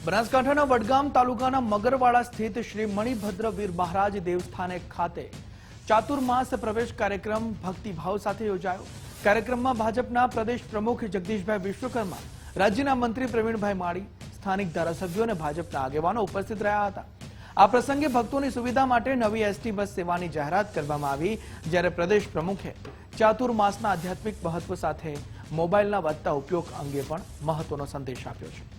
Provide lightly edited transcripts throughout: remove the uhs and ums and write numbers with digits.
બનાસકાંઠાના વડગામ તાલુકાના મગરવાડા સ્થિત શ્રી મણિભદ્રવીર મહારાજ દેવસ્થાન ખાતે ચાતુર્માસ પ્રવેશ કાર્યક્રમ ભક્તિભાવ સાથે યોજાયો। કાર્યક્રમમાં ભાજપના પ્રદેશ પ્રમુખ જગદીશભાઈ વિશ્વકર્મા, રાજ્યના મંત્રી પ્રવીણભાઈ માળી, સ્થાનિક ધારાસભ્યો અને ભાજપના આગેવાનો ઉપસ્થિત રહ્યા હતા। આ પ્રસંગે ભક્તોની સુવિધા માટે નવી એસટી બસ સેવાની જાહેરાત કરવામાં આવી, જ્યારે પ્રદેશ પ્રમુખે ચાતુર્માસના આધ્યાત્મિક મહત્વ સાથે મોબાઈલના વધતા ઉપયોગ અંગે પણ મહત્વનો સંદેશ આપ્યો છે।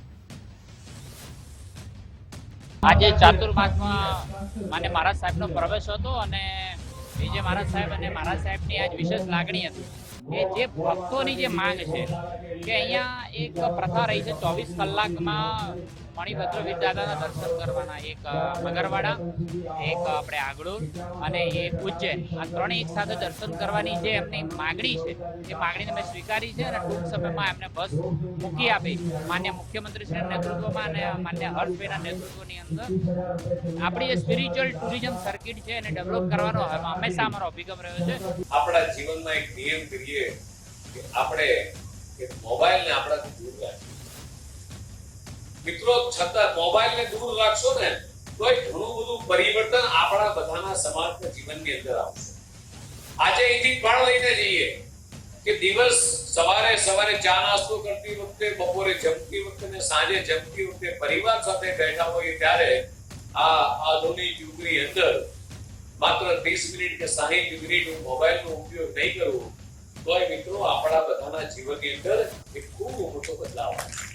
આજે ચાતુર્માસમાં માન્ય મહારાજ સાહેબનો પ્રવેશ હતો અને વિજય મહારાજ સાહેબ અને મહારાજ સાહેબની આજ વિશેષ લાગણી હતી કે જે ભક્તોની જે માંગ છે કે અહીંયા એક પ્રથા રહી છે 24 કલાકમાં મણિભદ્રવીર દાદાના દર્શન કરવાના, એક મગરવાડા, એક આપણે આગળૂર અને એક ઉજ્જૈન, આ ત્રણે એક સાથે દર્શન કરવાની જે એમની માગણી છે એ માગણીને મેં સ્વીકારી છે અને ટૂંક સમયમાં એમને બસ મૂકી આપી। માન્ય મુખ્યમંત્રીશ્રીના નેતૃત્વમાં અને માન્ય હર્ષભાઈના નેતૃત્વની અંદર આપણી જે સ્પિરિચ્યુઅલ ટુરિઝમ સર્કિટ છે એને ડેવલપ કરવાનો હંમેશા અમારો અભિગમ રહ્યો છે। આપણા જીવનમાં એક નિયમ કરીએ કે આપણે મોબાઈલને આપણાથી દૂર રાખીએ। મિત્રો, છતાં મોબાઈલને દૂર રાખશો ને તો ઘણું બધું પરિવર્તન આપણા બધાના સમાજના જીવનની અંદર આવશે। આજે અહીંથી પણ લઈને જઈએ કે દિવસ સવારે ચા નાસ્તો કરતી વખતે, બપોરે જમતી વખતે ને સાંજે જમતી વખતે પરિવાર સાથે બેઠા હોઈએ ત્યારે આ આધુનિક યુગની અંદર માત્ર 30 મિનિટ કે 60 મિનિટ મોબાઈલનો ઉપયોગ નહીં કરવો તો મિત્રો આપણા બધાના જીવનની અંદર એક ખૂબ મોટો બદલાવ આવશે।